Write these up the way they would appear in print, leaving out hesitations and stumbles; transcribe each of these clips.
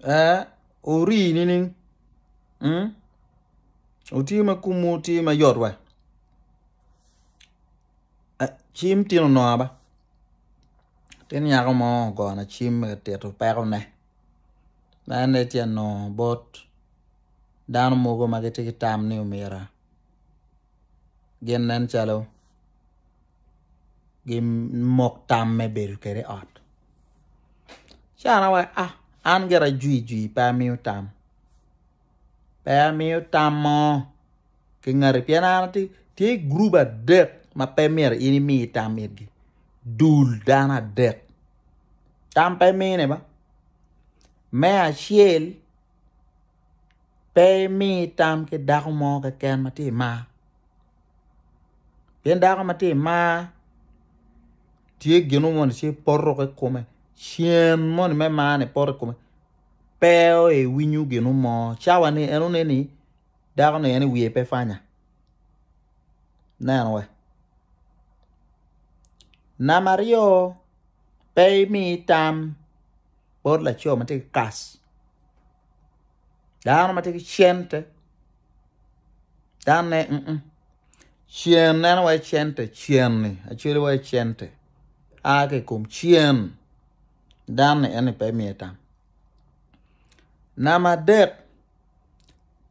Ori nining. Uti ma kumuti ma yodwa. Chim tino no aba. Ten yaga mo go na chim te to pero ne. Na ne ti no bot. Dan mo go magete ki tam ni umira. Gen nan chalo. Gim mok tam me beru kere ot. Chana wa an gera jui pa mi tam. Pa mi tam mo. Ki ngari piana ti gruba dek ma pe mer ini mi tam edgi. Dul dana dek. Tam pe mi ne ba. Me a shiel. Pe mi tam ke dak mo ke ken mati ma. Pen dak mati ma. Tie genu mon si porro ke kome. Chien mon me ma ne porro kome. Peo e winyu genu mo. Chawa ni enu ne ni. Dak no yani wie pe fanya. Nan we. Na Mario. Pe mi tam. Bod la cho mati kas. Dan mati chente. Dan ne chien nan we chente. Chien ni. Achille we chente. Ake kum chien. Dan ne ene pe mi tam. Na ma dek.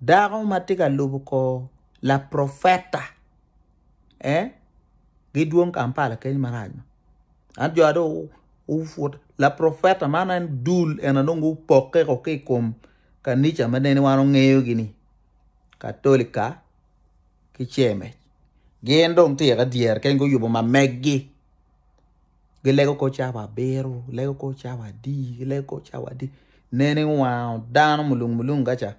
Dago matika lubu ko la profeta. Giduong Kampala keny marajno. Anjo ado ufut la profeta mana en dul en anongu poke koke kum kanicha manene wano ngeyo gini. Katolika kicheme. Gendong tiya ka dier ken go yubo ma meggi. Gilego ko chawa beru, lego ko chawa di, lego ko chawa di. Nene wow, dano mulung gacha.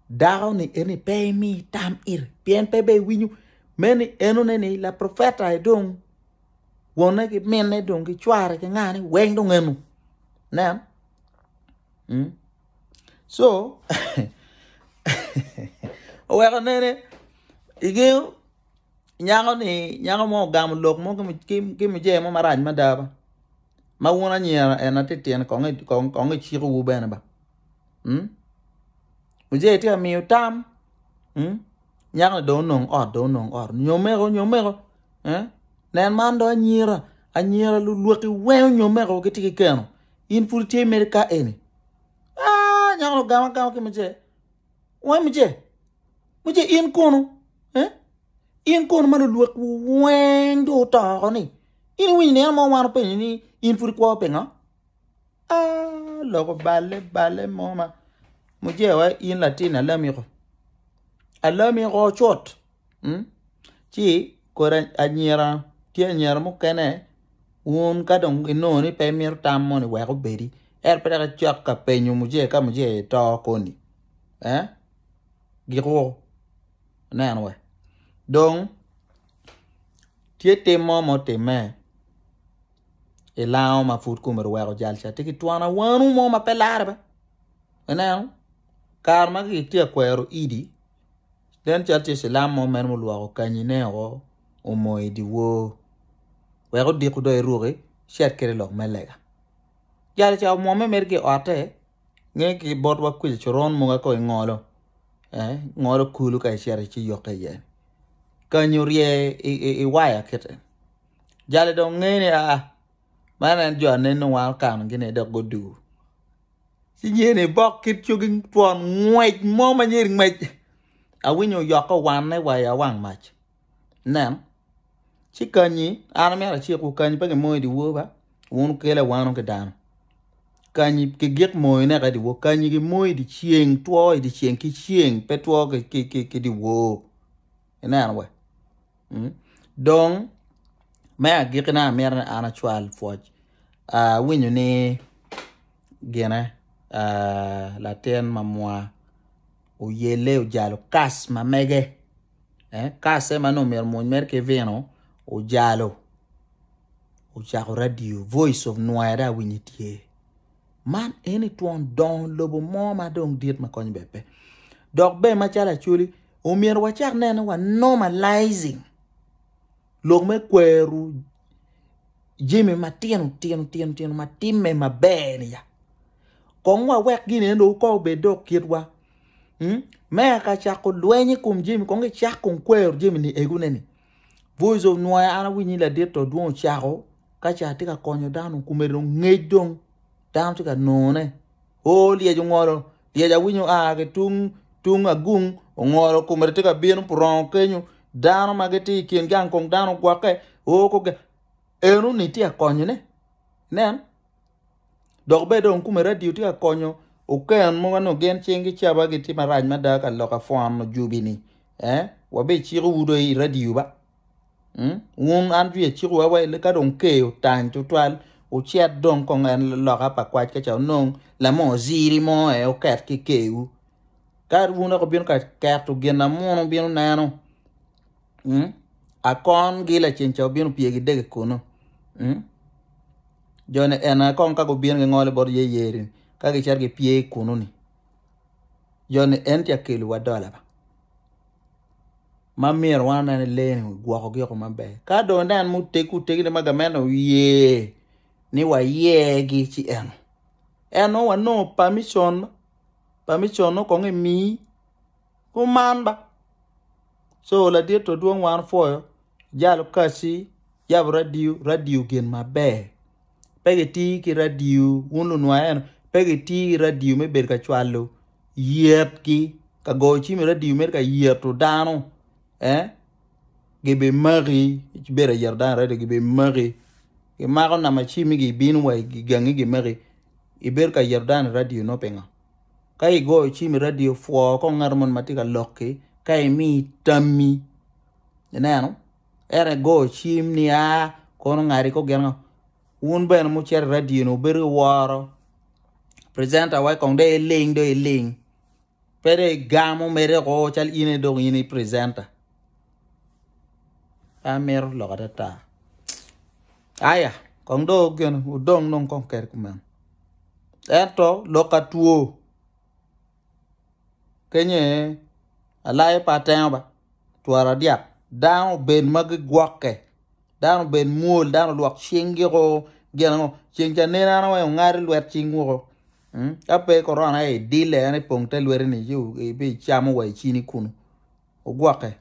Dao ni eni pe mi tam ir. Pien pe be winyu. Meni enu neni la profeta edong. Wona ki mene dong ki chware ki ngani. Weng dong enu. Nan. So. Oweko nene. Igeo. Nyango mo gamu lok mo kimi je mo maraj madaba. Ma wona nyera enatiti en konge chiru ubene ba. Uje tia mi tam. Nyang do nong or. Nyomero. Nen man do anyira luki wew nyomero kitiki keno. In furti Amerika eni. Nyang gama kimije. Muje in kono. In kono manu luki wew do ta ni. In wini ne mo wan pe ni in furti kwa pe nga. Loko bale moma. Muje wa in latina lamiro. Alami ro chot. Chi kore anyira ti anyira mo kene un kadong inoni pe mir tammo ni wego beri pera chak ka penyu muje to koni giro nan we donc ti temo mo teme elao ma fut ko mer wego jalcha tiki twana wanu mo ma pelare ba nan karma ki ti akwero idi den chati selam mo men mo luwa kanyi ne o moy di wo wego di ko doy ruure chet kere lok melega jale cha mo me merge ote ngeki bot wa kul choron mo ko ngolo kulu ka chere chi yoke ye kanyurie e waya kete jale do ngene manan jo ne no wal kan ngene do godu si nyene bok kit chugin pon ngwej mo ma nyir ngwej awinyo yoko wan ne wa ya wang mach nam chikanyi aname ala chi ku kanyi pa mo di wo ba won kele wano ke dan kanyi ke gek mo ne ga di wo kanyi ge mo di chieng to di chieng ki chieng pe to ke di wo ena wa donc ma gek na mer ana chwal foj winyo ne gena la ten mamwa o yele o jalo kas ma mege kas ma no mer ke veno o jalo radio voice of noira winyitie man eni tuon don lobo moma don diet ma kony bepe dok be ma chala chuli o mier wachak nene wa normalizing log me kweru jimi matien matime ma ben ya kong wa wek gini ndo ko be do kitwa me ka cha ko lwenyi kum jimi kong cha kon kwer jimi ni egune ni voice of noya ana winyi la de to duon chako ka cha tika konyo danu kumero ngedong danu tika none o liye jo ngoro liye ja winyo a ke tung agung ngoro kumero tika bien pron kenyu danu mageti kien gang kong danu kwake o ko ke enu ni tia konyo ne nen dog bedo kumero radio tika konyo o ken mo no gen chengi chaba giti maraj madaka loka fon no jubini wabe chiru wudo i radio ba un an vie chiru wa le ka don ke o tan to twal o chat don kon en loka pa kwat ka cha non la mo ziri mo o kat ki keu ka wuna ko bien ka kat to gen na mo no bien nano a kon gila chencha bien pie gi de ko no jone ena kon ka go bien ngole bor ye yerin ka gi char gi pie kuno ni jone en tia kelu wa dola ba ma mir wana ne le gwa ko gi ko mabe ka do ndan mu te ku te gi maga meno ye ni wa ye gi chi en wa no permission no ko ngi mi ku man ba so la dir to duong wan foyo jalo kasi yab radio gen mabe pegeti ki radio wonu noen pegeti radio me ber ka chwalo yet ki ka go chi me radio mer ka yet to dano gebe mari bera yardan radio gebe mari ke maro na machimi gi bin wa gi gangi gi mari iber ka yardan radio no penga kai go chi me radio fo ko ngarmon matika lokke kai mi tammi neno ere go chi ni a kono ngari ko genga un ben mu cher radio no ber waro presenter wa kong de ling pere gamo mere ko chal ine do ine presenter amer lo ta aya kong do gen udong non kong ker kuman eto lokatuo kenye alai patemba tuara dia down ben mag gwake down ben mul down luak chingiro gengo chingja nena na wa ngari luat chinguro ape corona e dile ane pongte luere ni ju e be chamo wa chini kuno o gwake